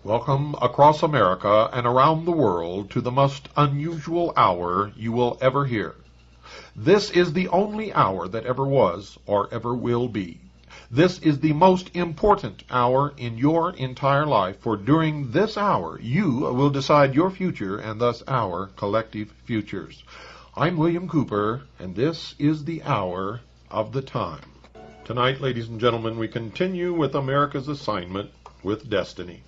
Welcome across America and around the world to the most unusual hour you will ever hear. This is the only hour that ever was or ever will be. This is the most important hour in your entire life, for during this hour you will decide your future and thus our collective futures. I'm William Cooper, and this is the hour of the time. Tonight, ladies and gentlemen, we continue with America's assignment with destiny.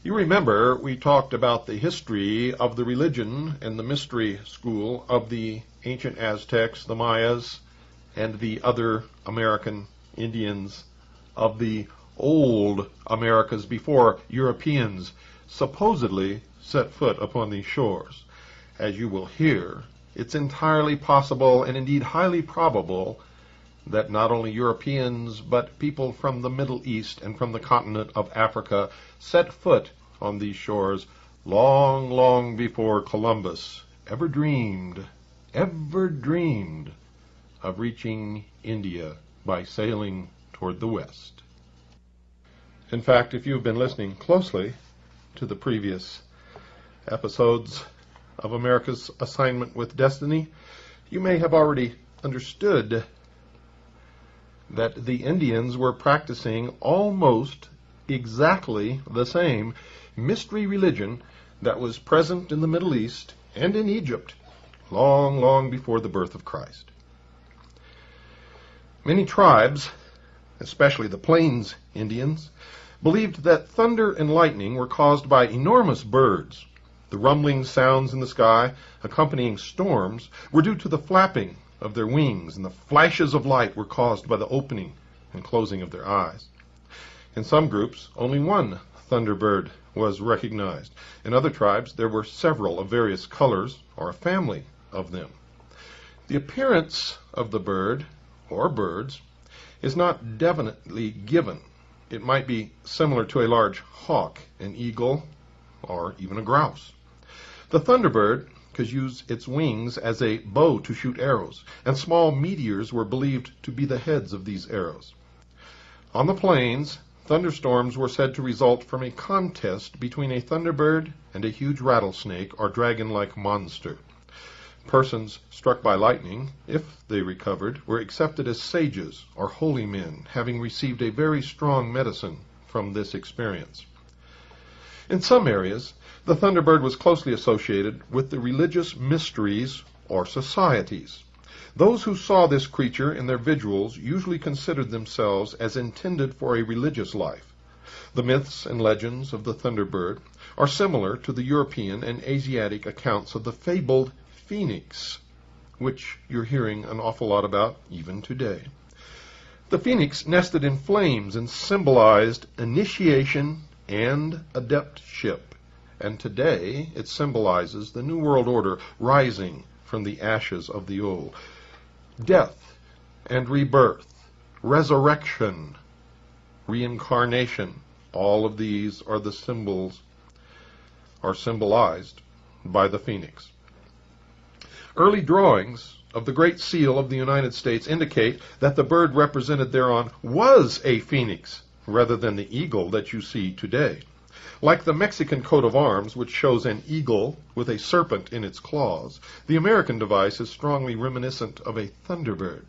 You remember we talked about the history of the religion and the mystery school of the ancient Aztecs, the Mayas, and the other American Indians of the old Americas before Europeans supposedly set foot upon these shores. As you will hear, it's entirely possible and indeed highly probable that not only Europeans but people from the Middle East and from the continent of Africa set foot on these shores long, long before Columbus ever dreamed of reaching India by sailing toward the west. In fact, if you've been listening closely to the previous episodes of America's Assignment with Destiny, you may have already understood that the Indians were practicing almost exactly the same mystery religion that was present in the Middle East and in Egypt long, long before the birth of Christ. Many tribes, especially the Plains Indians, believed that thunder and lightning were caused by enormous birds. The rumbling sounds in the sky accompanying storms were due to the flapping of their wings, and the flashes of light were caused by the opening and closing of their eyes. In some groups, only one thunderbird was recognized. In other tribes, there were several of various colors, or a family of them. The appearance of the bird, or birds, is not definitely given. It might be similar to a large hawk, an eagle, or even a grouse. The thunderbird could use its wings as a bow to shoot arrows, and small meteors were believed to be the heads of these arrows. On the plains, thunderstorms were said to result from a contest between a thunderbird and a huge rattlesnake or dragon-like monster. Persons struck by lightning, if they recovered, were accepted as sages or holy men, having received a very strong medicine from this experience. In some areas, the thunderbird was closely associated with the religious mysteries or societies. Those who saw this creature in their vigils usually considered themselves as intended for a religious life. The myths and legends of the thunderbird are similar to the European and Asiatic accounts of the fabled phoenix, which you're hearing an awful lot about even today. The phoenix nested in flames and symbolized initiation and adeptship, and today it symbolizes the New World Order rising from the ashes of the old. Death and rebirth, resurrection, reincarnation, all of these are the symbols, are symbolized by the phoenix. Early drawings of the Great Seal of the United States indicate that the bird represented thereon was a phoenix, rather than the eagle that you see today. Like the Mexican coat of arms, which shows an eagle with a serpent in its claws, the American device is strongly reminiscent of a thunderbird.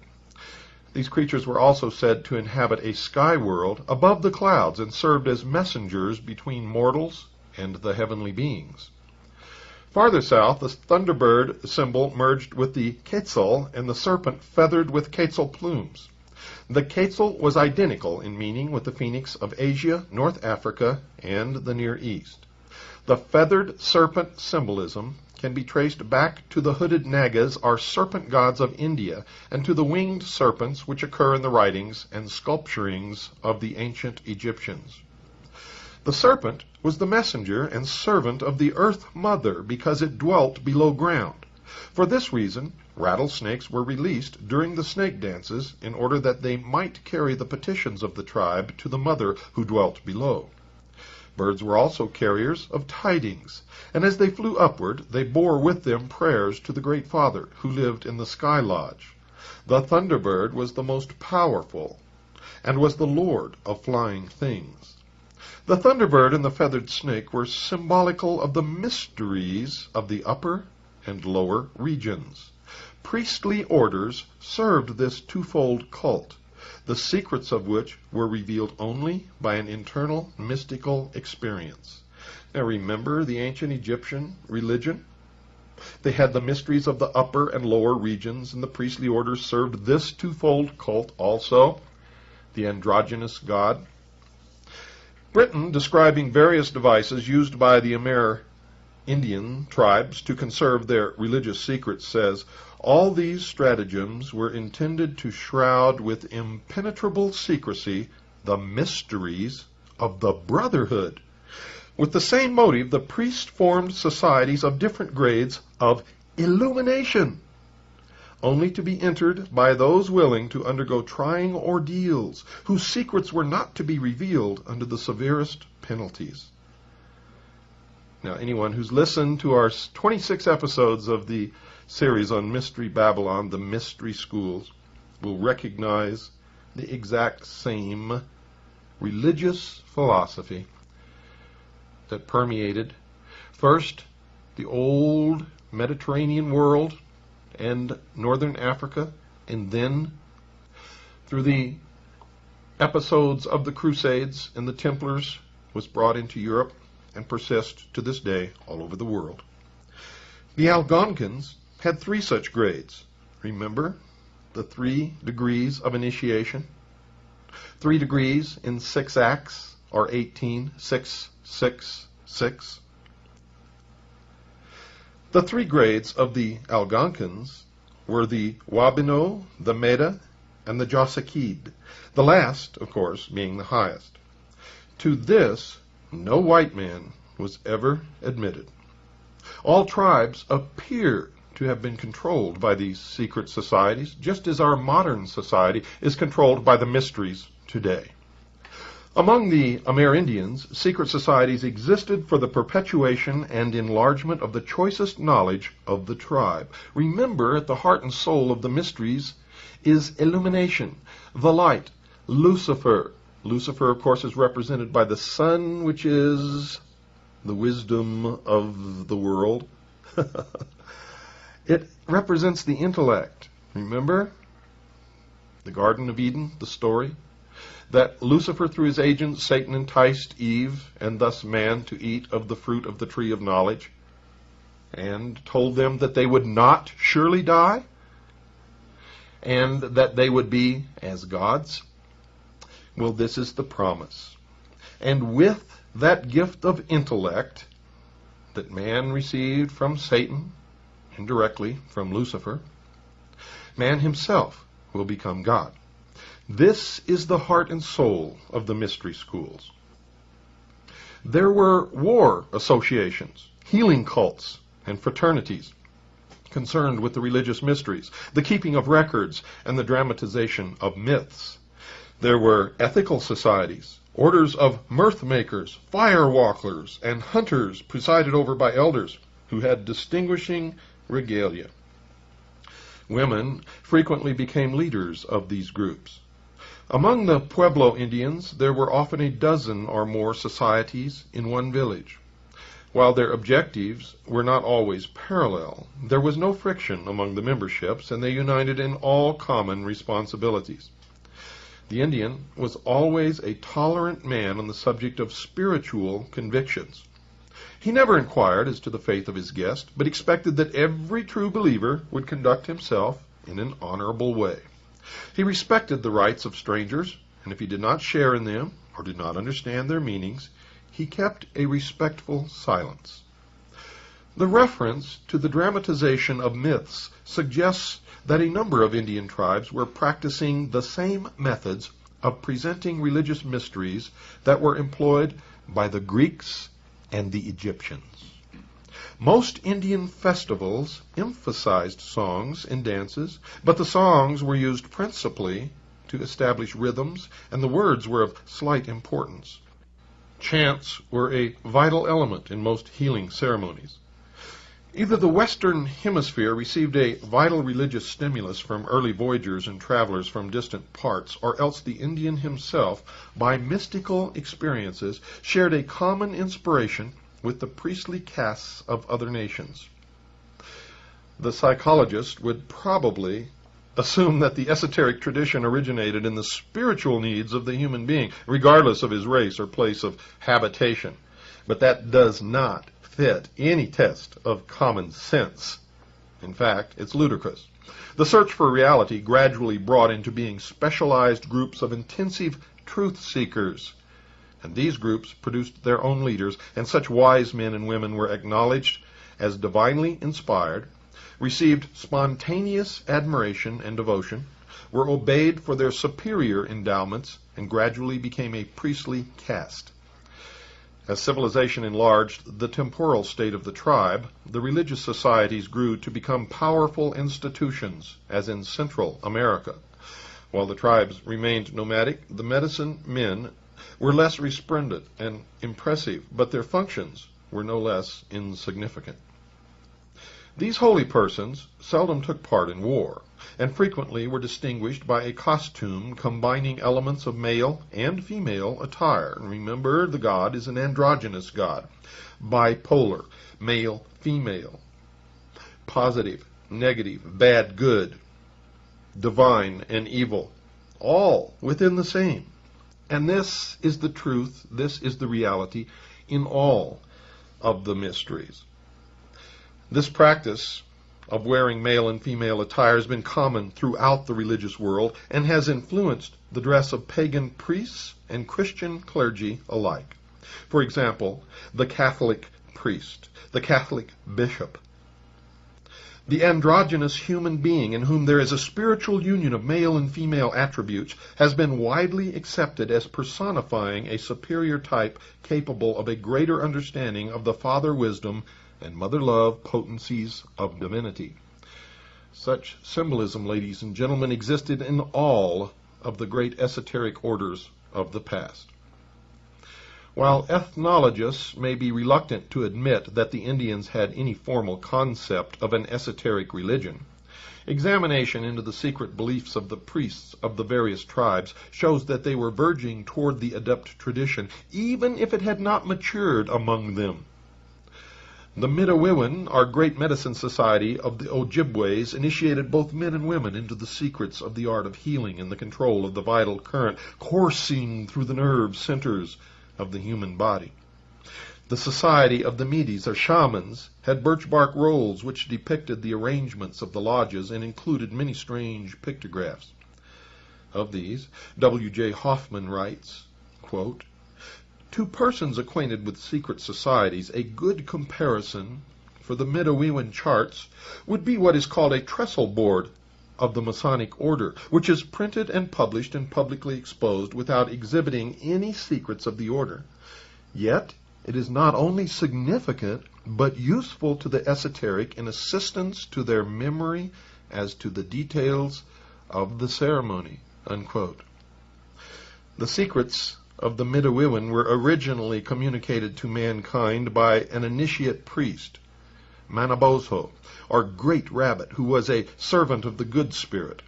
These creatures were also said to inhabit a sky world above the clouds and served as messengers between mortals and the heavenly beings. Farther south, the thunderbird symbol merged with the quetzal and the serpent feathered with quetzal plumes. The quetzal was identical in meaning with the phoenix of Asia, North Africa, and the Near East. The feathered serpent symbolism can be traced back to the hooded nagas, or serpent gods of India, and to the winged serpents which occur in the writings and sculpturings of the ancient Egyptians. The serpent was the messenger and servant of the Earth Mother because it dwelt below ground. For this reason, rattlesnakes were released during the snake dances in order that they might carry the petitions of the tribe to the mother who dwelt below. Birds were also carriers of tidings, and as they flew upward, they bore with them prayers to the Great Father, who lived in the sky lodge. The thunderbird was the most powerful, and was the lord of flying things. The thunderbird and the feathered snake were symbolical of the mysteries of the upper and lower regions. Priestly orders served this twofold cult, the secrets of which were revealed only by an internal mystical experience. Now remember the ancient Egyptian religion? They had the mysteries of the upper and lower regions, and the priestly orders served this twofold cult also, the androgynous god. Britain, describing various devices used by the Amerindian tribes to conserve their religious secrets, says, all these stratagems were intended to shroud with impenetrable secrecy the mysteries of the brotherhood. With the same motive, the priests formed societies of different grades of illumination, only to be entered by those willing to undergo trying ordeals, whose secrets were not to be revealed under the severest penalties. Now, anyone who's listened to our 26 episodes of the series on Mystery Babylon, the Mystery Schools, will recognize the exact same religious philosophy that permeated first the old Mediterranean world and northern Africa, and then through the episodes of the Crusades and the Templars was brought into Europe and persists to this day all over the world. The Algonquins had 3 such grades. Remember the 3 degrees of initiation? 3 degrees in 6 acts, or 18, 6, 6, 6. The 3 grades of the Algonquins were the Wabino, the Meda, and the Josekid, the last, of course, being the highest. To this, no white man was ever admitted. All tribes appear to have been controlled by these secret societies, just as our modern society is controlled by the mysteries today. Among the Amerindians, secret societies existed for the perpetuation and enlargement of the choicest knowledge of the tribe. Remember, at the heart and soul of the mysteries is illumination, the light, Lucifer. Lucifer, of course, is represented by the sun, which is the wisdom of the world. It represents the intellect. Remember the Garden of Eden, the story? That Lucifer, through his agent Satan, enticed Eve and thus man to eat of the fruit of the tree of knowledge, and told them that they would not surely die, and that they would be as gods. Well, this is the promise. And with that gift of intellect that man received from Satan, indirectly from Lucifer, man himself will become God. This is the heart and soul of the mystery schools. There were war associations, healing cults, and fraternities concerned with the religious mysteries, the keeping of records, and the dramatization of myths. There were ethical societies, orders of mirth makers, fire walkers, and hunters presided over by elders who had distinguishing regalia. Women frequently became leaders of these groups. Among the Pueblo Indians, there were often a dozen or more societies in one village. While their objectives were not always parallel, there was no friction among the memberships, and they united in all common responsibilities. The Indian was always a tolerant man on the subject of spiritual convictions. He never inquired as to the faith of his guest, but expected that every true believer would conduct himself in an honorable way. He respected the rights of strangers, and if he did not share in them or did not understand their meanings, he kept a respectful silence. The reference to the dramatization of myths suggests that a number of Indian tribes were practicing the same methods of presenting religious mysteries that were employed by the Greeks and the Egyptians. Most Indian festivals emphasized songs and dances, but the songs were used principally to establish rhythms, and the words were of slight importance. Chants were a vital element in most healing ceremonies. Either the Western Hemisphere received a vital religious stimulus from early voyagers and travelers from distant parts, or else the Indian himself, by mystical experiences, shared a common inspiration with the priestly castes of other nations. The psychologist would probably assume that the esoteric tradition originated in the spiritual needs of the human being, regardless of his race or place of habitation. But that does not fit any test of common sense. In fact, it's ludicrous. The search for reality gradually brought into being specialized groups of intensive truth seekers, and these groups produced their own leaders, and such wise men and women were acknowledged as divinely inspired, received spontaneous admiration and devotion, were obeyed for their superior endowments, and gradually became a priestly caste. As civilization enlarged the temporal state of the tribe, the religious societies grew to become powerful institutions, as in Central America. While the tribes remained nomadic, the medicine men were less resplendent and impressive, but their functions were no less insignificant. These holy persons seldom took part in war, and frequently were distinguished by a costume combining elements of male and female attire. And remember, the god is an androgynous god, bipolar, male, female, positive, negative, bad, good, divine, and evil, all within the same. And this is the truth, this is the reality in all of the mysteries. This practice of wearing male and female attire has been common throughout the religious world and has influenced the dress of pagan priests and Christian clergy alike. For example, the Catholic priest, the Catholic bishop. The androgynous human being, in whom there is a spiritual union of male and female attributes, has been widely accepted as personifying a superior type capable of a greater understanding of the father wisdom and mother love potencies of divinity. Such symbolism, ladies and gentlemen, existed in all of the great esoteric orders of the past. While ethnologists may be reluctant to admit that the Indians had any formal concept of an esoteric religion, examination into the secret beliefs of the priests of the various tribes shows that they were verging toward the adept tradition, even if it had not matured among them. The Midewiwin, our great medicine society of the Ojibways, initiated both men and women into the secrets of the art of healing and the control of the vital current coursing through the nerve centers of the human body. The society of the Medes, or shamans, had birch bark rolls which depicted the arrangements of the lodges and included many strange pictographs. Of these, W.J. Hoffman writes, quote, "To persons acquainted with secret societies, a good comparison for the Midewiwin charts would be what is called a trestle board of the Masonic order, which is printed and published and publicly exposed without exhibiting any secrets of the order. Yet it is not only significant, but useful to the esoteric in assistance to their memory as to the details of the ceremony." Unquote. The secrets of the Midewiwin were originally communicated to mankind by an initiate priest, Manabozho, or Great Rabbit, who was a servant of the Good Spirit.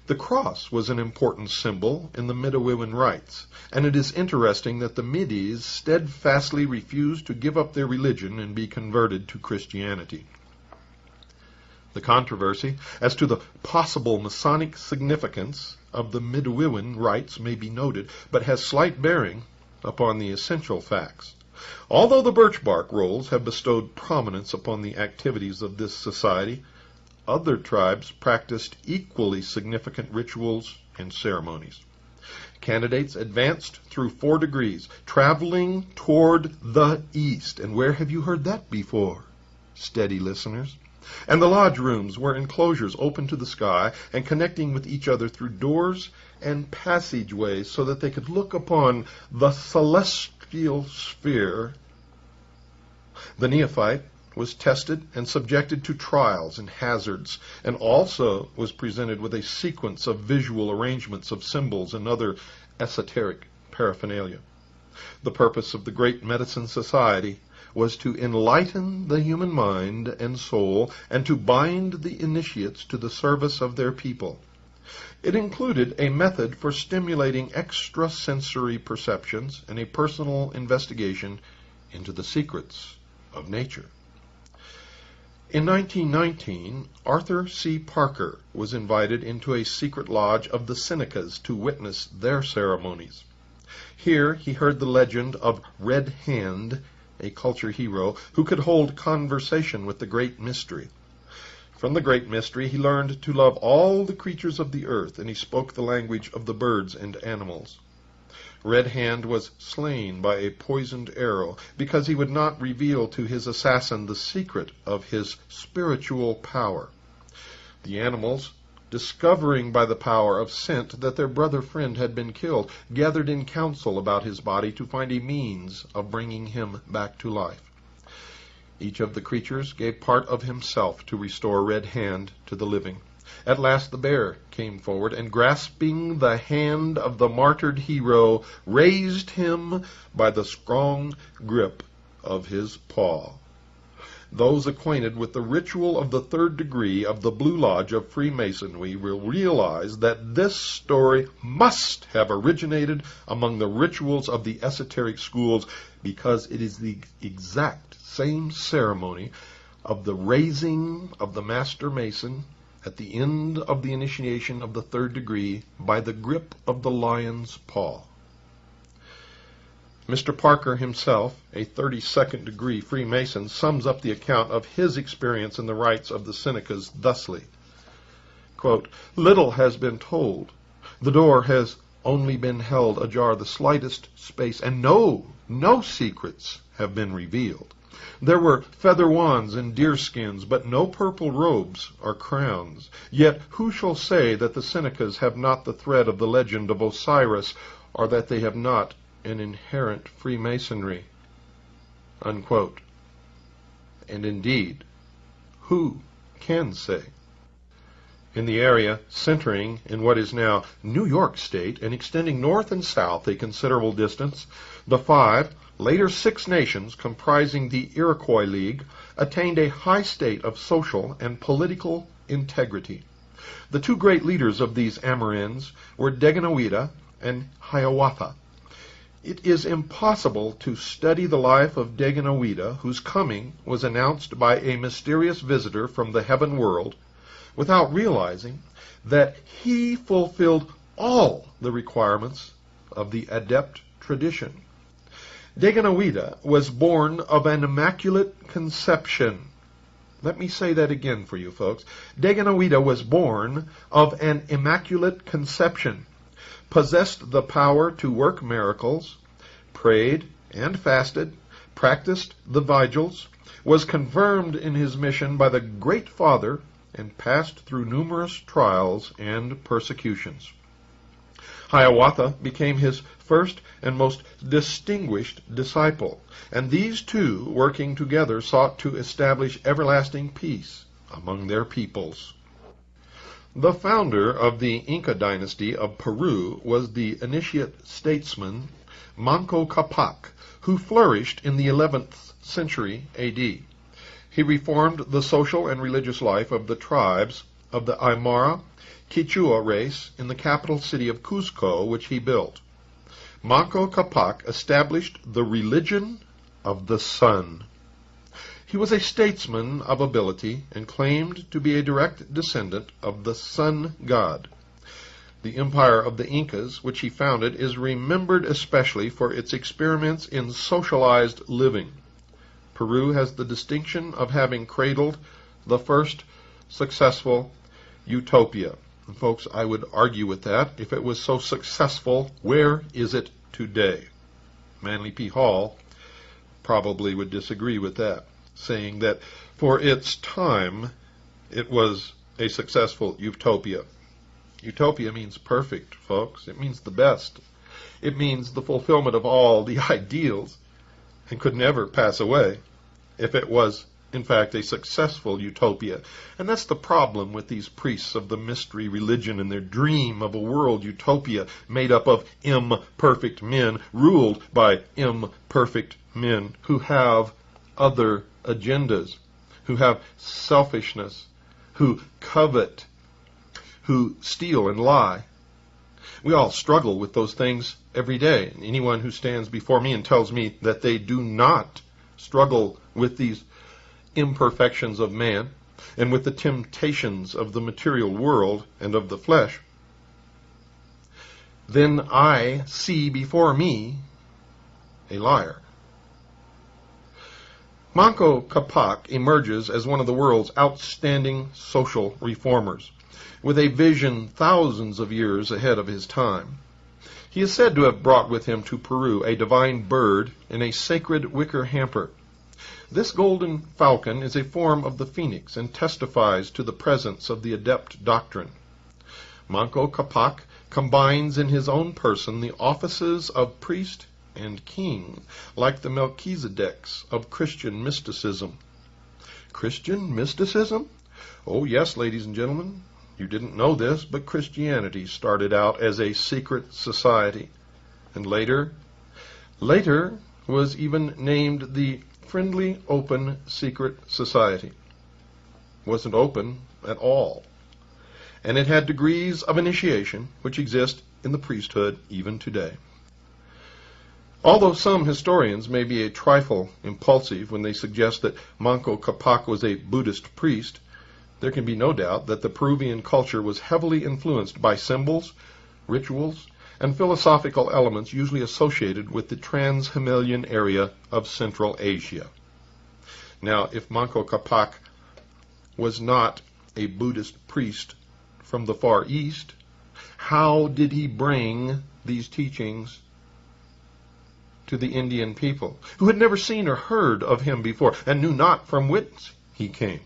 The cross was an important symbol in the Midewiwin rites, and it is interesting that the Medes steadfastly refused to give up their religion and be converted to Christianity. The controversy as to the possible Masonic significance of the Midewiwin rites may be noted, but has slight bearing upon the essential facts. Although the birch bark rolls have bestowed prominence upon the activities of this society, other tribes practiced equally significant rituals and ceremonies. Candidates advanced through 4 degrees, traveling toward the east. And where have you heard that before, steady listeners? And the lodge rooms were enclosures open to the sky and connecting with each other through doors and passageways so that they could look upon the celestial sphere. The neophyte was tested and subjected to trials and hazards, and also was presented with a sequence of visual arrangements of symbols and other esoteric paraphernalia. The purpose of the Great Medicine Society was to enlighten the human mind and soul and to bind the initiates to the service of their people. It included a method for stimulating extrasensory perceptions and a personal investigation into the secrets of nature. In 1919, Arthur C. Parker was invited into a secret lodge of the Senecas to witness their ceremonies. Here he heard the legend of Red Hand, a culture hero who could hold conversation with the Great Mystery. From the Great Mystery he learned to love all the creatures of the earth, and he spoke the language of the birds and animals. Red Hand was slain by a poisoned arrow because he would not reveal to his assassin the secret of his spiritual power. The animals, discovering by the power of scent that their brother friend had been killed, gathered in council about his body to find a means of bringing him back to life. Each of the creatures gave part of himself to restore Red Hand to the living. At last the bear came forward, and grasping the hand of the martyred hero, raised him by the strong grip of his paw. Those acquainted with the ritual of the 3rd degree of the Blue Lodge of Freemasonry will realize that this story must have originated among the rituals of the esoteric schools, because it is the exact same ceremony of the raising of the Master Mason at the end of the initiation of the 3rd degree by the grip of the lion's paw. Mr. Parker himself, a 32nd degree Freemason, sums up the account of his experience in the rites of the Senecas thusly, quote, "Little has been told. The door has only been held ajar the slightest space, and no secrets have been revealed. There were feather wands and deerskins, but no purple robes or crowns. Yet who shall say that the Senecas have not the thread of the legend of Osiris, or that they have not an inherent Freemasonry?" Unquote. And indeed, who can say? In the area centering in what is now New York State and extending north and south a considerable distance, the 5, later 6 nations comprising the Iroquois League attained a high state of social and political integrity. The 2 great leaders of these Amerinds were Daganoweda and Hiawatha. It is impossible to study the life of Daganoweda, whose coming was announced by a mysterious visitor from the heaven world, without realizing that he fulfilled all the requirements of the adept tradition. Daganoweda was born of an immaculate conception. Let me say that again for you folks. Daganoweda was born of an immaculate conception, possessed the power to work miracles, prayed and fasted, practiced the vigils, was confirmed in his mission by the Great Father, and passed through numerous trials and persecutions. Hiawatha became his first and most distinguished disciple, and these 2, working together, sought to establish everlasting peace among their peoples. The founder of the Inca dynasty of Peru was the initiate statesman Manco Capac, who flourished in the 11th century A.D. He reformed the social and religious life of the tribes of the Aymara Quichua race in the capital city of Cuzco, which he built. Manco Capac established the religion of the sun. He was a statesman of ability and claimed to be a direct descendant of the sun god. The empire of the Incas, which he founded, is remembered especially for its experiments in socialized living. Peru has the distinction of having cradled the first successful utopia. And folks, I would argue with that. If it was so successful, where is it today? Manly P. Hall probably would disagree with that, saying that for its time it was a successful utopia. Utopia means perfect, folks. It means the best. It means the fulfillment of all the ideals, and could never pass away if it was, in fact, a successful utopia. And that's the problem with these priests of the mystery religion and their dream of a world utopia made up of imperfect men, ruled by imperfect men who have other agendas, who have selfishness, who covet, who steal and lie. We all struggle with those things every day. Anyone who stands before me and tells me that they do not struggle with these imperfections of man and with the temptations of the material world and of the flesh, then I see before me a liar. Manco Capac emerges as one of the world's outstanding social reformers, with a vision thousands of years ahead of his time. He is said to have brought with him to Peru a divine bird in a sacred wicker hamper. This golden falcon is a form of the phoenix and testifies to the presence of the adept doctrine. Manco Capac combines in his own person the offices of priest and king, like the Melchizedeks of Christian mysticism. Christian mysticism? Oh yes, ladies and gentlemen, you didn't know this, but Christianity started out as a secret society, and later was even named the Friendly Open Secret Society. It wasn't open at all, and it had degrees of initiation which exist in the priesthood even today. Although some historians may be a trifle impulsive when they suggest that Manco Capac was a Buddhist priest, there can be no doubt that the Peruvian culture was heavily influenced by symbols, rituals, and philosophical elements usually associated with the trans-Himalayan area of Central Asia. Now, if Manco Capac was not a Buddhist priest from the Far East, how did he bring these teachings to the Indian people, who had never seen or heard of him before and knew not from whence he came?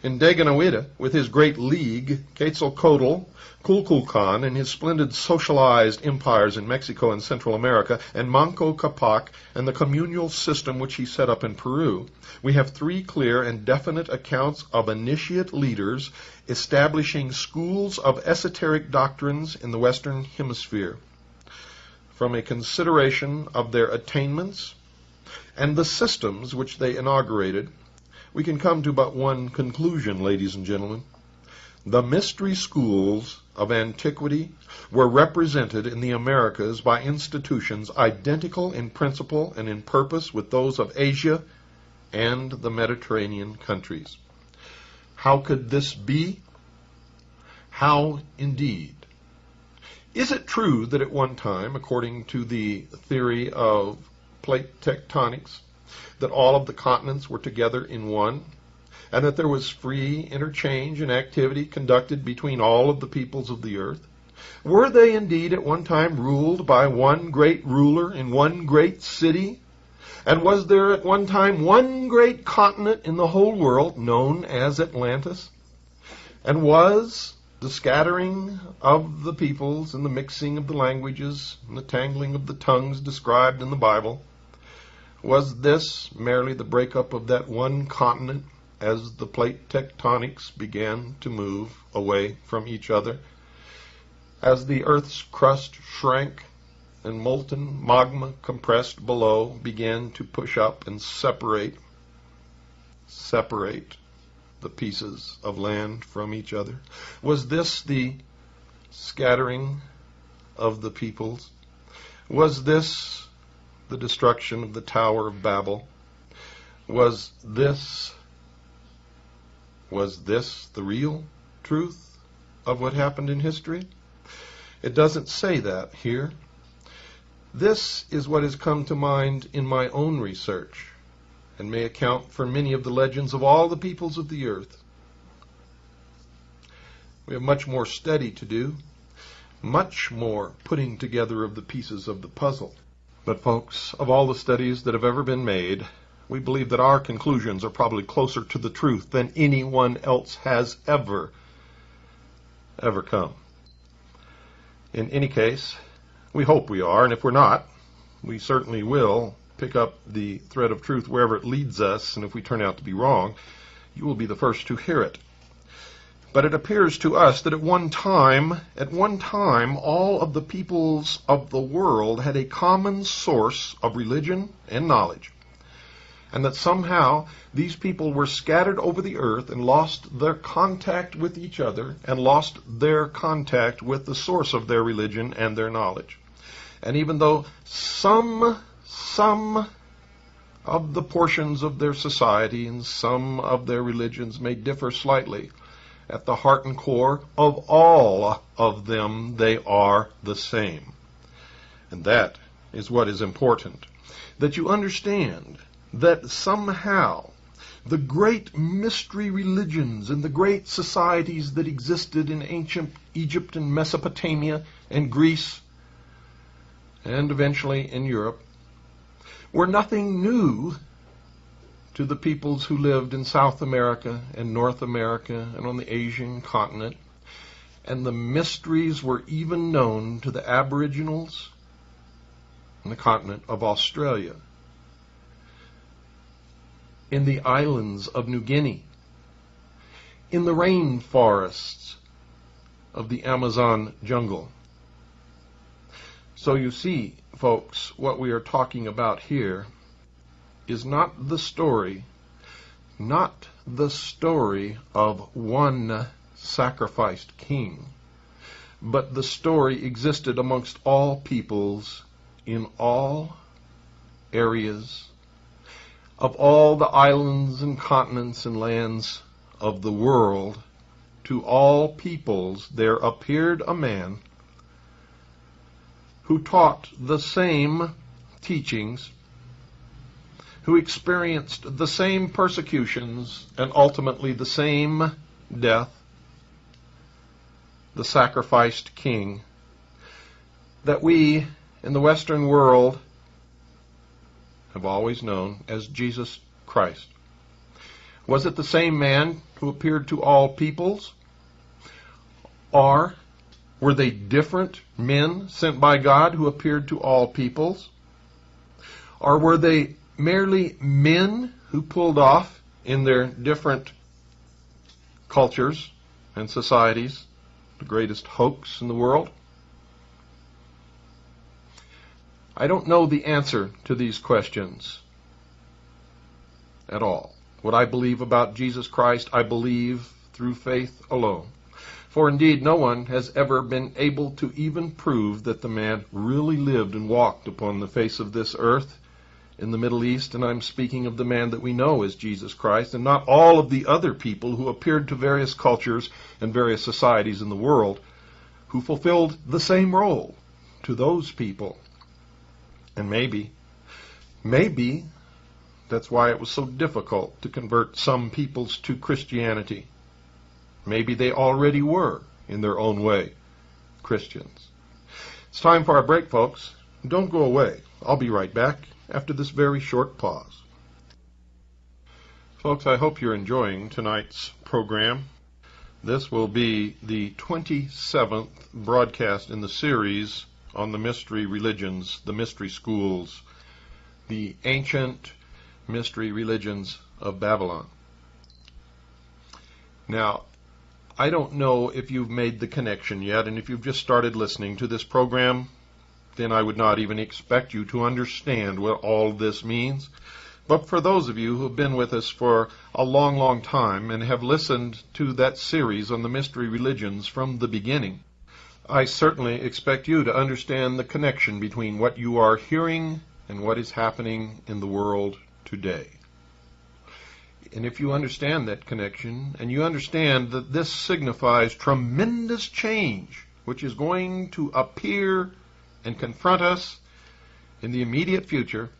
In Daganoweda, with his great league, Quetzalcoatl, Kulkulkan, and his splendid socialized empires in Mexico and Central America, and Manco Capac and the communal system which he set up in Peru, we have three clear and definite accounts of initiate leaders establishing schools of esoteric doctrines in the Western Hemisphere. From a consideration of their attainments and the systems which they inaugurated, we can come to but one conclusion, ladies and gentlemen. The mystery schools of antiquity were represented in the Americas by institutions identical in principle and in purpose with those of Asia and the Mediterranean countries. How could this be? How indeed? Is it true that at one time, according to the theory of plate tectonics, that all of the continents were together in one, and that there was free interchange and activity conducted between all of the peoples of the earth? Were they indeed at one time ruled by one great ruler in one great city? And was there at one time one great continent in the whole world known as Atlantis? And was the scattering of the peoples and the mixing of the languages and the tangling of the tongues described in the Bible, was this merely the breakup of that one continent as the plate tectonics began to move away from each other, as the Earth's crust shrank and molten magma compressed below began to push up and separate the pieces of land from each other? Was this the scattering of the peoples? Was this the destruction of the Tower of Babel? Was this the real truth? of what happened in history? It doesn't say that here. This is what has come to mind in my own research, and may account for many of the legends of all the peoples of the earth. We have much more study to do, much more putting together of the pieces of the puzzle. But folks, of all the studies that have ever been made, we believe that our conclusions are probably closer to the truth than anyone else has ever come. In any case, we hope we are, and if we're not, we certainly will pick up the thread of truth wherever it leads us, and if we turn out to be wrong, you will be the first to hear it. But it appears to us that at one time, all of the peoples of the world had a common source of religion and knowledge, and that somehow these people were scattered over the earth and lost their contact with each other and lost their contact with the source of their religion and their knowledge. And even though some of the portions of their society and some of their religions may differ slightly, at the heart and core of all of them, they are the same. And that is what is important, that you understand that somehow the great mystery religions and the great societies that existed in ancient Egypt and Mesopotamia and Greece and eventually in Europe were nothing new to the peoples who lived in South America and North America and on the Asian continent. And the mysteries were even known to the Aboriginals on the continent of Australia, in the islands of New Guinea, in the rainforests of the Amazon jungle. So you see, folks, what we are talking about here is not the story of one sacrificed king, but the story existed amongst all peoples in all areas of all the islands and continents and lands of the world. To all peoples there appeared a man who taught the same teachings, who experienced the same persecutions and ultimately the same death, the sacrificed king, that we in the Western world have always known as Jesus Christ. Was it the same man who appeared to all peoples? Or were they different men sent by God who appeared to all peoples? Or were they merely men who pulled off in their different cultures and societies the greatest hoax in the world? I don't know the answer to these questions at all. What I believe about Jesus Christ, I believe through faith alone. For indeed, no one has ever been able to even prove that the man really lived and walked upon the face of this earth in the Middle East, and I'm speaking of the man that we know as Jesus Christ, and not all of the other people who appeared to various cultures and various societies in the world, who fulfilled the same role to those people. And maybe that's why it was so difficult to convert some peoples to Christianity. Maybe they already were, in their own way, Christians. It's time for our break, folks. Don't go away. I'll be right back after this very short pause. Folks, I hope you're enjoying tonight's program. This will be the 27th broadcast in the series on the mystery religions, the mystery schools, the ancient mystery religions of Babylon. Now, I don't know if you've made the connection yet, and if you've just started listening to this program, then I would not even expect you to understand what all this means. But for those of you who have been with us for a long, long time and have listened to that series on the mystery religions from the beginning, I certainly expect you to understand the connection between what you are hearing and what is happening in the world today. And if you understand that connection, and you understand that this signifies tremendous change, which is going to appear and confront us in the immediate future,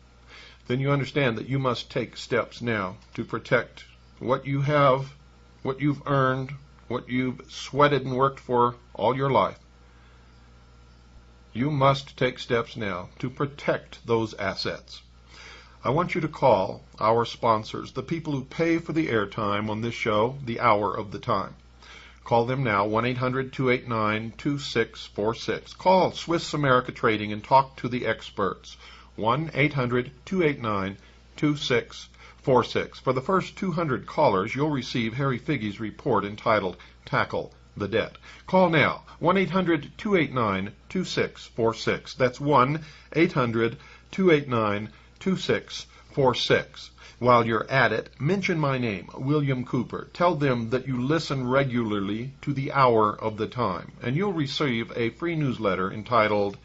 then you understand that you must take steps now to protect what you have, what you've earned, what you've sweated and worked for all your life. You must take steps now to protect those assets. I want you to call our sponsors, the people who pay for the airtime on this show, the hour of the time. Call them now, 1-800-289-2646. Call Swiss America Trading and talk to the experts. 1-800-289-2646. For the first 200 callers, you'll receive Harry Figge's report entitled Tackle the Debt. Call now, 1-800-289-2646. That's 1-800-289-2646. While you're at it, mention my name, William Cooper. Tell them that you listen regularly to the hour of the time, and you'll receive a free newsletter entitled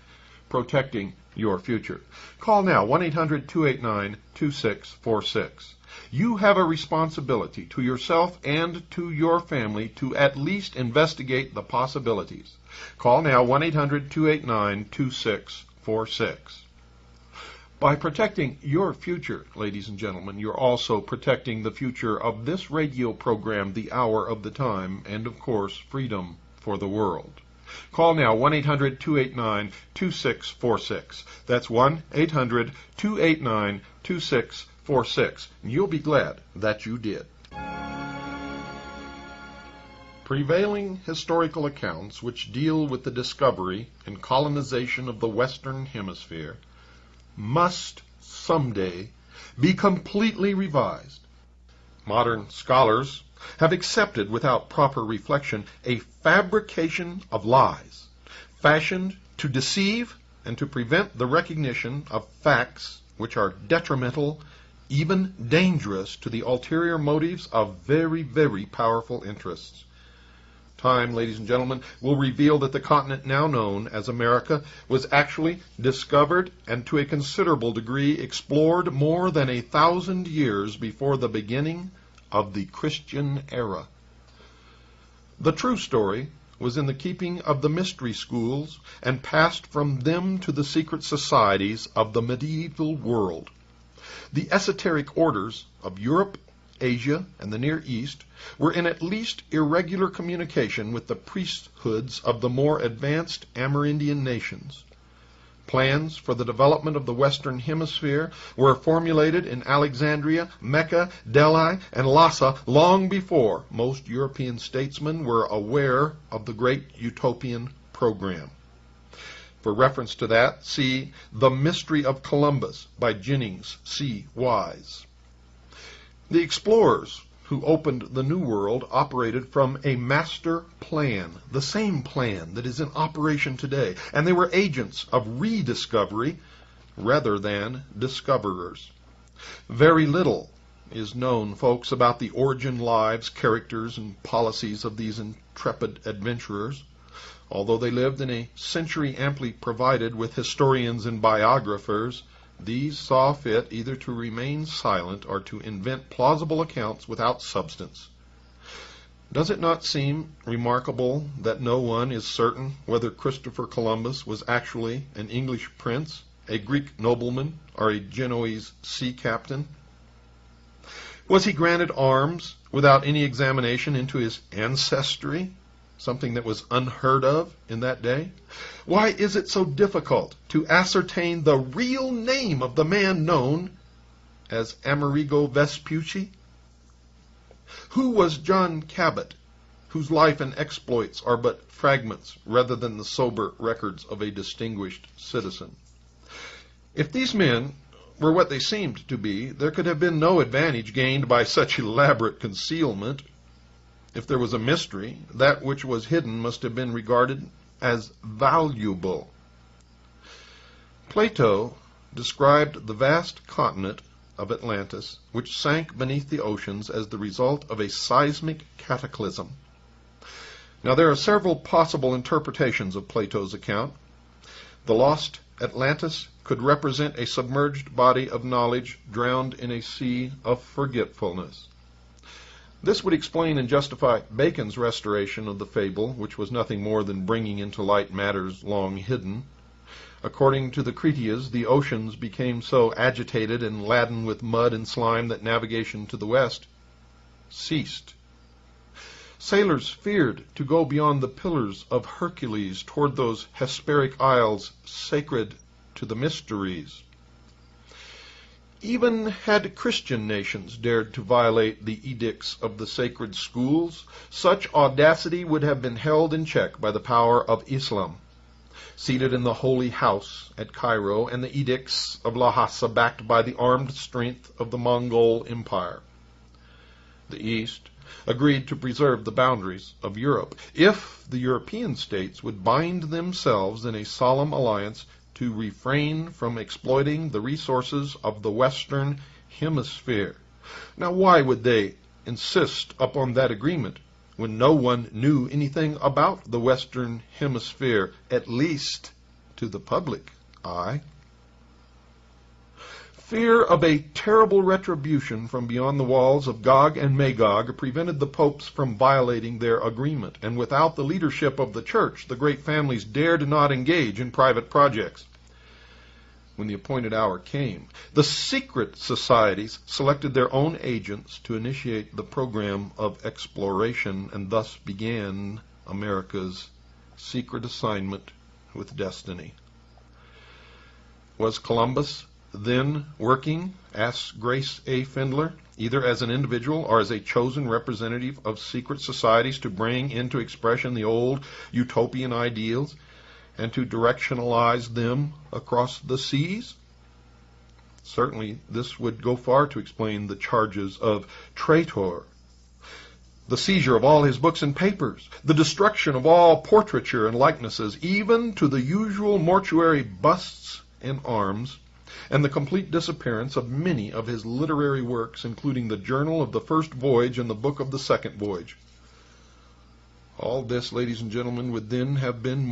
Protecting Your Future. Call now, 1-800-289-2646. You have a responsibility to yourself and to your family to at least investigate the possibilities. Call now, 1-800-289-2646. By protecting your future, ladies and gentlemen, you're also protecting the future of this radio program, The Hour of the Time, and, of course, freedom for the world. Call now, 1-800-289-2646. That's 1-800-289-2646. And you'll be glad that you did. Prevailing historical accounts which deal with the discovery and colonization of the Western Hemisphere must someday be completely revised. Modern scholars have accepted without proper reflection a fabrication of lies, fashioned to deceive and to prevent the recognition of facts which are detrimental, even dangerous to the ulterior motives of very, very powerful interests. Time, ladies and gentlemen, will reveal that the continent now known as America was actually discovered and to a considerable degree explored more than 1,000 years before the beginning of the Christian era. The true story was in the keeping of the mystery schools and passed from them to the secret societies of the medieval world. The esoteric orders of Europe, Asia, and the Near East were in at least irregular communication with the priesthoods of the more advanced Amerindian nations. Plans for the development of the Western Hemisphere were formulated in Alexandria, Mecca, Delhi, and Lhasa long before most European statesmen were aware of the great utopian program. For reference to that, see The Mystery of Columbus by Jennings C. Wise. The explorers who opened the New World operated from a master plan, the same plan that is in operation today, and they were agents of rediscovery rather than discoverers. Very little is known, folks, about the origin, lives, characters, and policies of these intrepid adventurers. Although they lived in a century amply provided with historians and biographers, these saw fit either to remain silent or to invent plausible accounts without substance. Does it not seem remarkable that no one is certain whether Christopher Columbus was actually an English prince, a Greek nobleman, or a Genoese sea captain? Was he granted arms without any examination into his ancestry? Something that was unheard of in that day? Why is it so difficult to ascertain the real name of the man known as Amerigo Vespucci? Who was John Cabot, whose life and exploits are but fragments rather than the sober records of a distinguished citizen? If these men were what they seemed to be, there could have been no advantage gained by such elaborate concealment. If there was a mystery, that which was hidden must have been regarded as valuable. Plato described the vast continent of Atlantis, which sank beneath the oceans as the result of a seismic cataclysm. Now, there are several possible interpretations of Plato's account. The lost Atlantis could represent a submerged body of knowledge drowned in a sea of forgetfulness. This would explain and justify Bacon's restoration of the fable, which was nothing more than bringing into light matters long hidden. According to the Critias, the oceans became so agitated and laden with mud and slime that navigation to the west ceased. Sailors feared to go beyond the Pillars of Hercules toward those Hesperic isles sacred to the mysteries. Even had Christian nations dared to violate the edicts of the sacred schools, such audacity would have been held in check by the power of Islam, seated in the Holy House at Cairo, and the edicts of Lhasa backed by the armed strength of the Mongol Empire. The East agreed to preserve the boundaries of Europe if the European states would bind themselves in a solemn alliance to refrain from exploiting the resources of the Western Hemisphere. Now, why would they insist upon that agreement when no one knew anything about the Western Hemisphere, at least to the public eye? Fear of a terrible retribution from beyond the walls of Gog and Magog prevented the popes from violating their agreement, and without the leadership of the church, the great families dared not engage in private projects. When the appointed hour came, the secret societies selected their own agents to initiate the program of exploration, and thus began America's secret assignment with destiny. Was Columbus then working, asks Grace A. Findler, either as an individual or as a chosen representative of secret societies to bring into expression the old utopian ideals and to directionalize them across the seas? Certainly, this would go far to explain the charges of traitor, the seizure of all his books and papers, the destruction of all portraiture and likenesses, even to the usual mortuary busts and arms, and the complete disappearance of many of his literary works, including the Journal of the First Voyage and the Book of the Second Voyage. All this, ladies and gentlemen, would then have been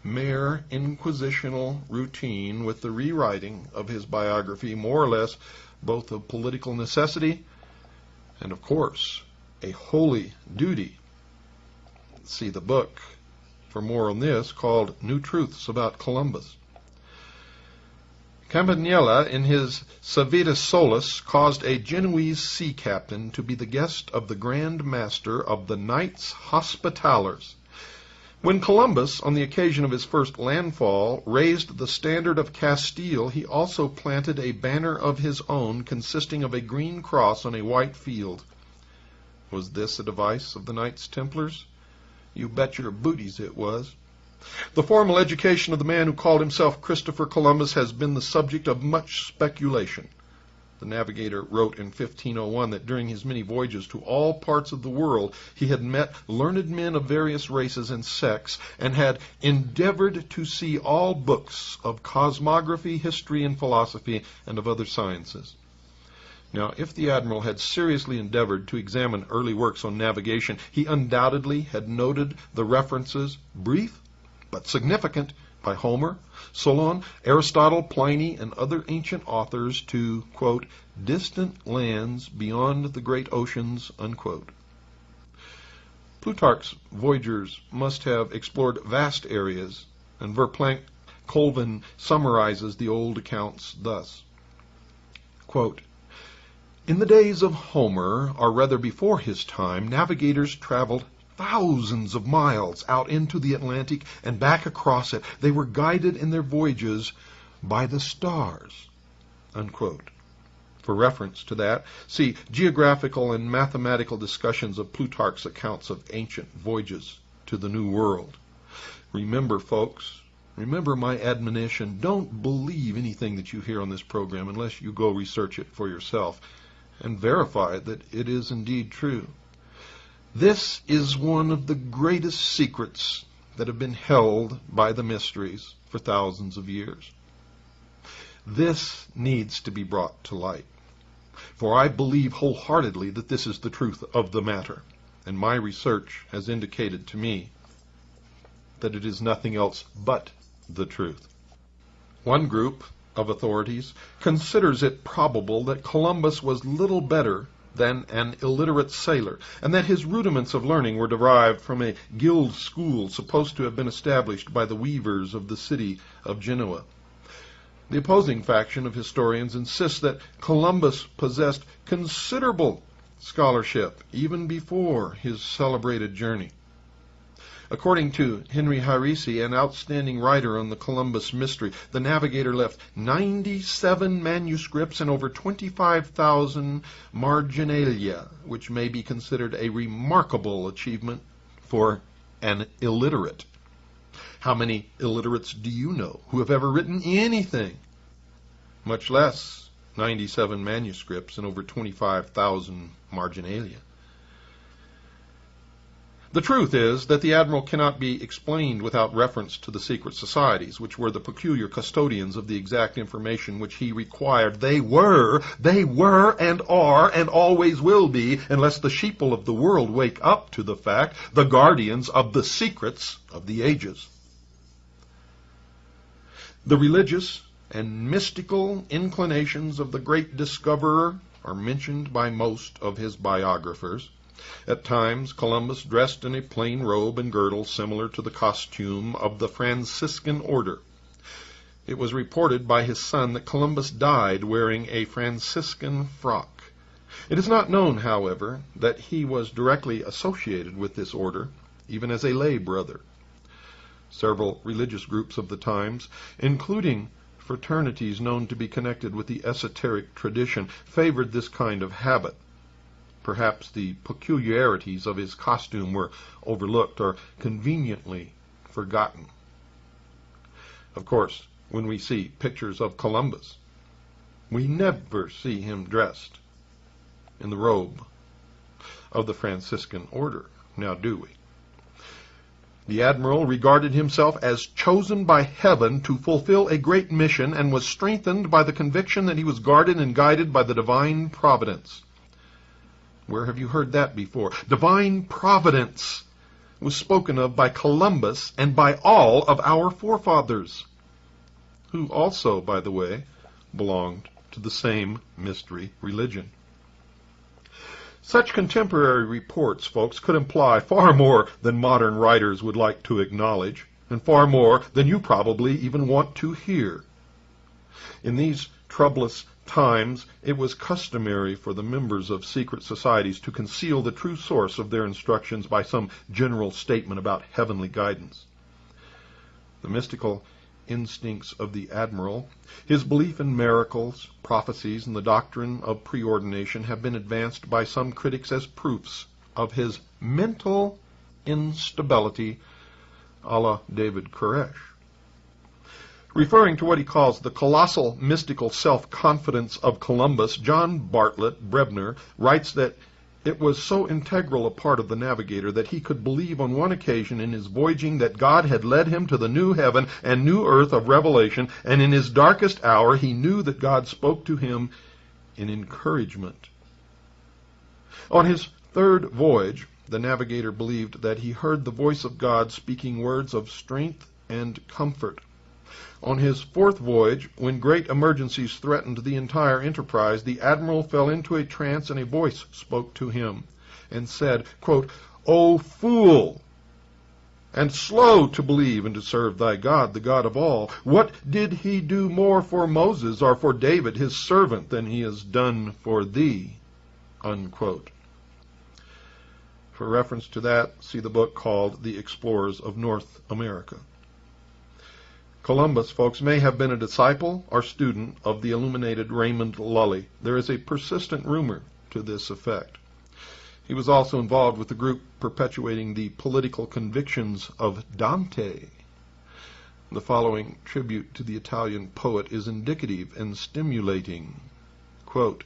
mere inquisitional routine, with the rewriting of his biography more or less both of political necessity and, of course, a holy duty. See the book for more on this, called New Truths About Columbus. Campanella, in his Savita Solis, caused a Genoese sea captain to be the guest of the Grand Master of the Knights Hospitallers. When Columbus, on the occasion of his first landfall, raised the standard of Castile, he also planted a banner of his own consisting of a green cross on a white field. Was this a device of the Knights Templars? You bet your booties it was. The formal education of the man who called himself Christopher Columbus has been the subject of much speculation. The navigator wrote in 1501 that during his many voyages to all parts of the world he had met learned men of various races and sects, and had endeavored to see all books of cosmography, history, and philosophy, and of other sciences. Now, if the admiral had seriously endeavored to examine early works on navigation, he undoubtedly had noted the references, brief but significant, by Homer, Solon, Aristotle, Pliny, and other ancient authors to, quote, distant lands beyond the great oceans, unquote. Plutarch's voyagers must have explored vast areas, and Verplanck Colvin summarizes the old accounts thus, quote, in the days of Homer, or rather before his time, navigators traveled thousands of miles out into the Atlantic and back across it. They were guided in their voyages by the stars, unquote. For reference to that, see geographical and mathematical discussions of Plutarch's accounts of ancient voyages to the New World. Remember, folks, remember my admonition, don't believe anything that you hear on this program unless you go research it for yourself and verify that it is indeed true. This is one of the greatest secrets that have been held by the mysteries for thousands of years. This needs to be brought to light, for I believe wholeheartedly that this is the truth of the matter, and my research has indicated to me that it is nothing else but the truth. One group of authorities considers it probable that Columbus was little better than an illiterate sailor, and that his rudiments of learning were derived from a guild school supposed to have been established by the weavers of the city of Genoa. The opposing faction of historians insists that Columbus possessed considerable scholarship even before his celebrated journey. According to Henry Harisi, an outstanding writer on the Columbus mystery, the navigator left 97 manuscripts and over 25,000 marginalia, which may be considered a remarkable achievement for an illiterate. How many illiterates do you know who have ever written anything, much less 97 manuscripts and over 25,000 marginalia? The truth is that the admiral cannot be explained without reference to the secret societies, which were the peculiar custodians of the exact information which he required. They were, and are, and always will be, unless the sheeple of the world wake up to the fact, the guardians of the secrets of the ages. The religious and mystical inclinations of the great discoverer are mentioned by most of his biographers. At times, Columbus dressed in a plain robe and girdle similar to the costume of the Franciscan order. It was reported by his son that Columbus died wearing a Franciscan frock. It is not known, however, that he was directly associated with this order, even as a lay brother. Several religious groups of the times, including fraternities known to be connected with the esoteric tradition, favored this kind of habit. Perhaps the peculiarities of his costume were overlooked or conveniently forgotten. Of course, when we see pictures of Columbus, we never see him dressed in the robe of the Franciscan order, now do we? The admiral regarded himself as chosen by heaven to fulfill a great mission and was strengthened by the conviction that he was guarded and guided by the divine providence. Where have you heard that before? Divine providence was spoken of by Columbus and by all of our forefathers, who also, by the way, belonged to the same mystery religion. Such contemporary reports, folks, could imply far more than modern writers would like to acknowledge, and far more than you probably even want to hear. In these troublous times, it was customary for the members of secret societies to conceal the true source of their instructions by some general statement about heavenly guidance. The mystical instincts of the admiral, his belief in miracles, prophecies, and the doctrine of preordination have been advanced by some critics as proofs of his mental instability, a la David Koresh. Referring to what he calls the colossal mystical self-confidence of Columbus, John Bartlett Brebner writes that it was so integral a part of the navigator that he could believe on one occasion in his voyaging that God had led him to the new heaven and new earth of revelation, and in his darkest hour he knew that God spoke to him in encouragement. On his third voyage, the navigator believed that he heard the voice of God speaking words of strength and comfort. On his fourth voyage, when great emergencies threatened the entire enterprise, the admiral fell into a trance, and a voice spoke to him and said, quote, "O fool, and slow to believe and to serve thy God, the God of all, what did he do more for Moses or for David, his servant, than he has done for thee?" Unquote. For reference to that, see the book called The Explorers of North America. Columbus, folks, may have been a disciple or student of the illuminated Raymond Lully. There is a persistent rumor to this effect. He was also involved with the group perpetuating the political convictions of Dante. The following tribute to the Italian poet is indicative and stimulating. Quote,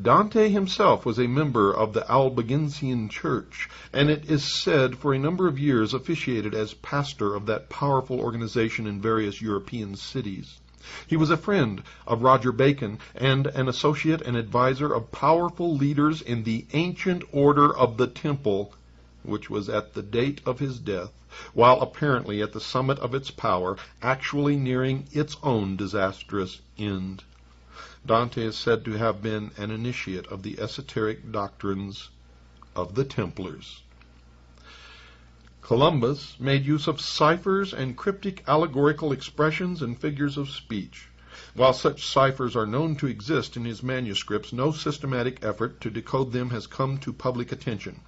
"Dante himself was a member of the Albigensian Church, and it is said for a number of years officiated as pastor of that powerful organization in various European cities. He was a friend of Roger Bacon and an associate and advisor of powerful leaders in the ancient order of the Temple, which was at the date of his death, while apparently at the summit of its power, actually nearing its own disastrous end. Dante is said to have been an initiate of the esoteric doctrines of the Templars. Columbus made use of ciphers and cryptic allegorical expressions and figures of speech. While such ciphers are known to exist in his manuscripts, no systematic effort to decode them has come to public attention.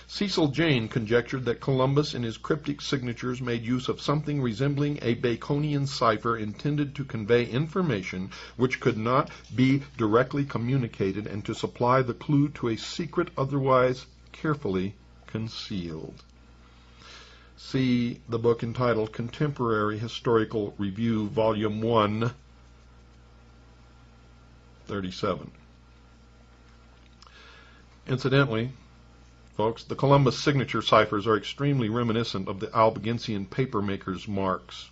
Cecil Jane conjectured that Columbus in his cryptic signatures made use of something resembling a Baconian cipher intended to convey information which could not be directly communicated and to supply the clue to a secret otherwise carefully concealed. See the book entitled Contemporary Historical Review, Volume 1, 37. Incidentally, folks, the Columbus signature ciphers are extremely reminiscent of the Albigensian papermaker's marks,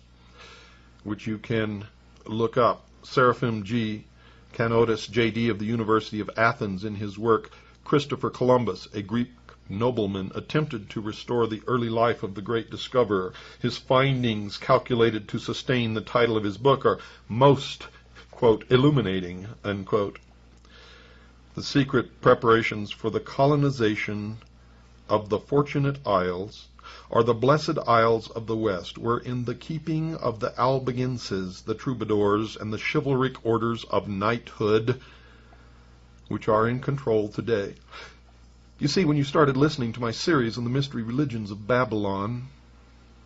which you can look up. Seraphim G. Canotis, J.D. of the University of Athens, in his work Christopher Columbus, a Greek nobleman, attempted to restore the early life of the great discoverer. His findings, calculated to sustain the title of his book, are most, quote, illuminating, unquote. The secret preparations for the colonization of the Fortunate Isles, or the Blessed Isles of the West, were in the keeping of the Albigenses, the troubadours, and the chivalric orders of knighthood, which are in control today. You see, when you started listening to my series on the mystery religions of Babylon,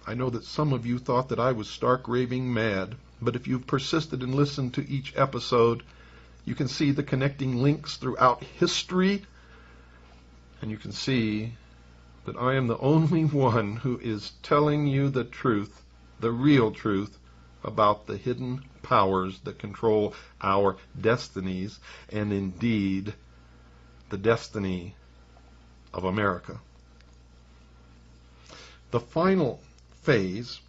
I know that some of you thought that I was stark raving mad, but if you've persisted and listened to each episode, you can see the connecting links throughout history, and you can see that I am the only one who is telling you the truth, the real truth, about the hidden powers that control our destinies, and indeed the destiny of America. The final phase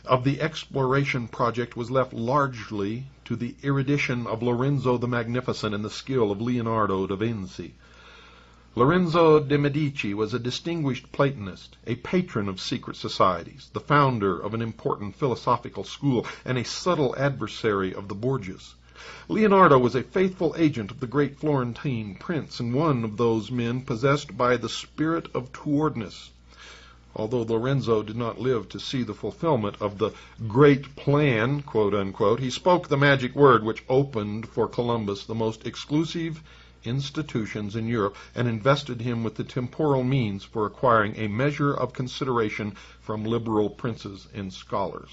of the exploration project was left largely to the erudition of Lorenzo the Magnificent and the skill of Leonardo da Vinci. Lorenzo de' Medici was a distinguished Platonist, a patron of secret societies, the founder of an important philosophical school, and a subtle adversary of the Borgias. Leonardo was a faithful agent of the great Florentine prince, and one of those men possessed by the spirit of towardness. Although Lorenzo did not live to see the fulfillment of the great plan, quote unquote, he spoke the magic word which opened for Columbus the most exclusive institutions in Europe and invested him with the temporal means for acquiring a measure of consideration from liberal princes and scholars.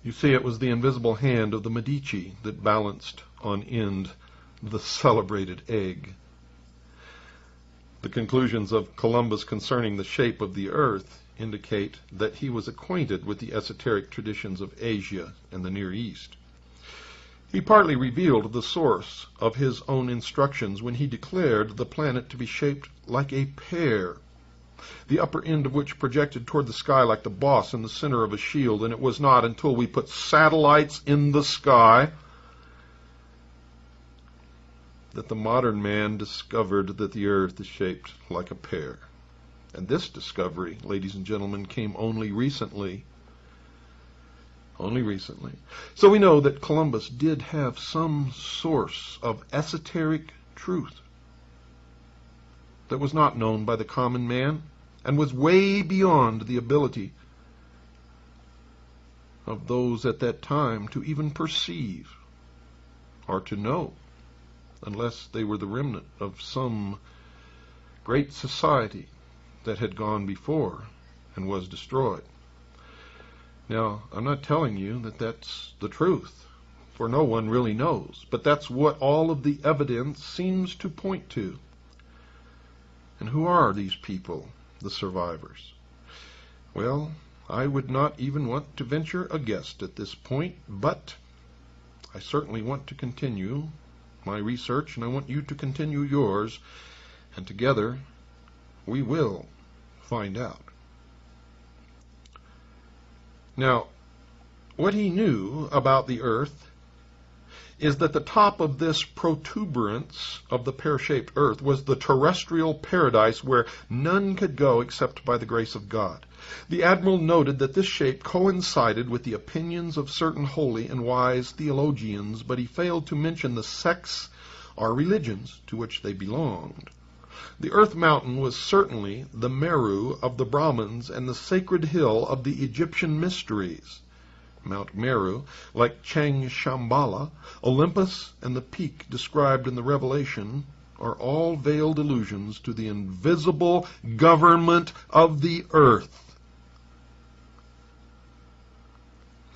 You see, it was the invisible hand of the Medici that balanced on end the celebrated egg. The conclusions of Columbus concerning the shape of the earth indicate that he was acquainted with the esoteric traditions of Asia and the Near East. He partly revealed the source of his own instructions when he declared the planet to be shaped like a pear, the upper end of which projected toward the sky like the boss in the center of a shield, and it was not until we put satellites in the sky that the modern man discovered that the earth is shaped like a pear. And this discovery, ladies and gentlemen, came only recently. Only recently. So we know that Columbus did have some source of esoteric truth that was not known by the common man and was way beyond the ability of those at that time to even perceive or to know, unless they were the remnant of some great society that had gone before and was destroyed. Now, I'm not telling you that that's the truth, for no one really knows, but that's what all of the evidence seems to point to. And who are these people, the survivors? Well, I would not even want to venture a guess at this point, but I certainly want to continue my research, and I want you to continue yours, and together we will find out. Now, what he knew about the earth is that the top of this protuberance of the pear-shaped earth was the terrestrial paradise where none could go except by the grace of God. The admiral noted that this shape coincided with the opinions of certain holy and wise theologians, but he failed to mention the sects or religions to which they belonged. The earth mountain was certainly the Meru of the Brahmins and the sacred hill of the Egyptian mysteries. Mount Meru, like Chang Shambhala, Olympus, and the peak described in the Revelation are all veiled allusions to the invisible government of the earth.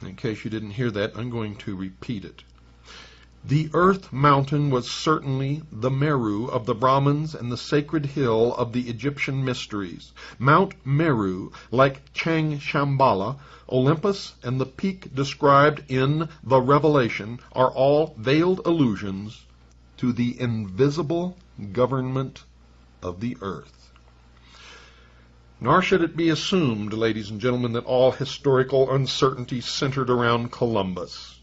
In case you didn't hear that, I'm going to repeat it. The earth mountain was certainly the Meru of the Brahmins and the sacred hill of the Egyptian mysteries. Mount Meru, like Chang Shambhala, Olympus, and the peak described in the Revelation are all veiled allusions to the invisible government of the earth. Nor should it be assumed, ladies and gentlemen, that all historical uncertainty centered around Columbus.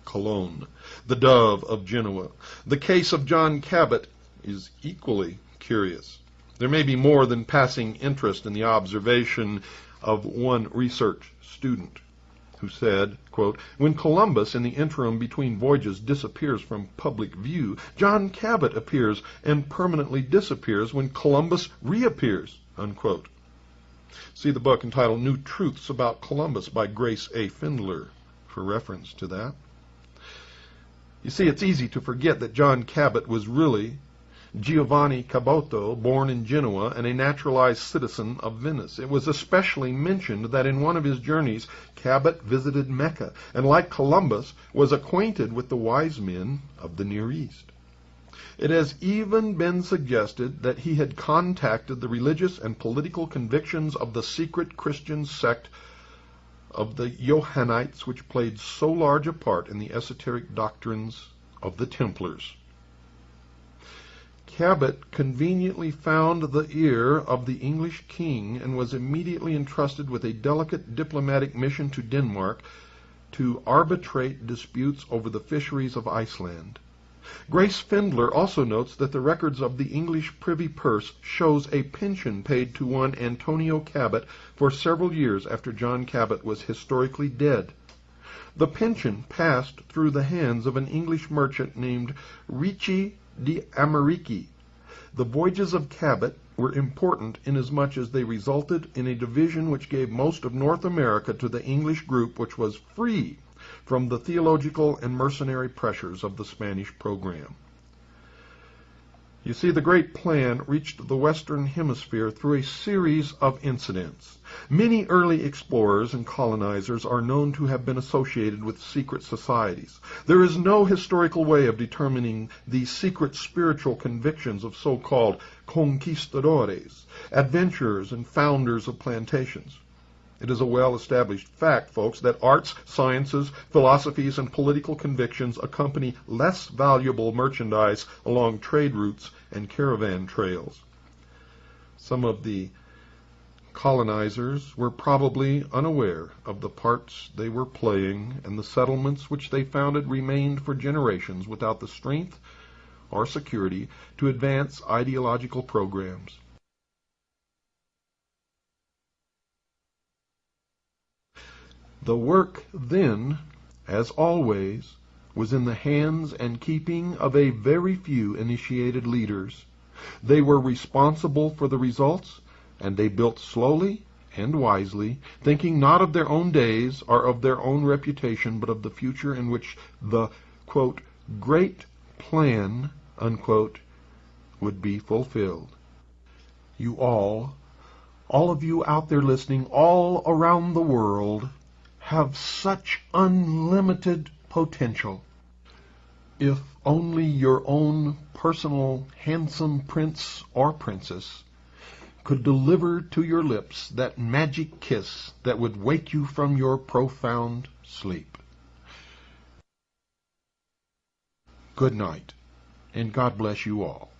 Cologne, the dove of Genoa. The case of John Cabot is equally curious. There may be more than passing interest in the observation of one research student who said, quote, "When Columbus in the interim between voyages disappears from public view, John Cabot appears and permanently disappears when Columbus reappears," unquote. See the book entitled New Truths About Columbus by Grace A. Findler for reference to that. You see, it's easy to forget that John Cabot was really Giovanni Caboto, born in Genoa and a naturalized citizen of Venice. It was especially mentioned that in one of his journeys, Cabot visited Mecca, and like Columbus, was acquainted with the wise men of the Near East. It has even been suggested that he had contacted the religious and political convictions of the secret Christian sect of the Johannites, which played so large a part in the esoteric doctrines of the Templars. Cabot conveniently found the ear of the English king and was immediately entrusted with a delicate diplomatic mission to Denmark to arbitrate disputes over the fisheries of Iceland. Grace Findler also notes that the records of the English privy purse shows a pension paid to one Antonio Cabot for several years after John Cabot was historically dead. The pension passed through the hands of an English merchant named Ricci di Americi. The voyages of Cabot were important inasmuch as they resulted in a division which gave most of North America to the English group, which was free from the theological and mercenary pressures of the Spanish program. You see, the great plan reached the Western Hemisphere through a series of incidents. Many early explorers and colonizers are known to have been associated with secret societies. There is no historical way of determining the secret spiritual convictions of so-called conquistadores, adventurers, and founders of plantations. It is a well-established fact, folks, that arts, sciences, philosophies, and political convictions accompany less valuable merchandise along trade routes and caravan trails. Some of the colonizers were probably unaware of the parts they were playing, and the settlements which they founded remained for generations without the strength or security to advance ideological programs. The work then, as always, was in the hands and keeping of a very few initiated leaders. They were responsible for the results, and they built slowly and wisely, thinking not of their own days or of their own reputation, but of the future in which the, quote, great plan, unquote, would be fulfilled. You all of you out there listening, all around the world, have such unlimited potential. If only your own personal handsome prince or princess could deliver to your lips that magic kiss that would wake you from your profound sleep. Good night, and God bless you all.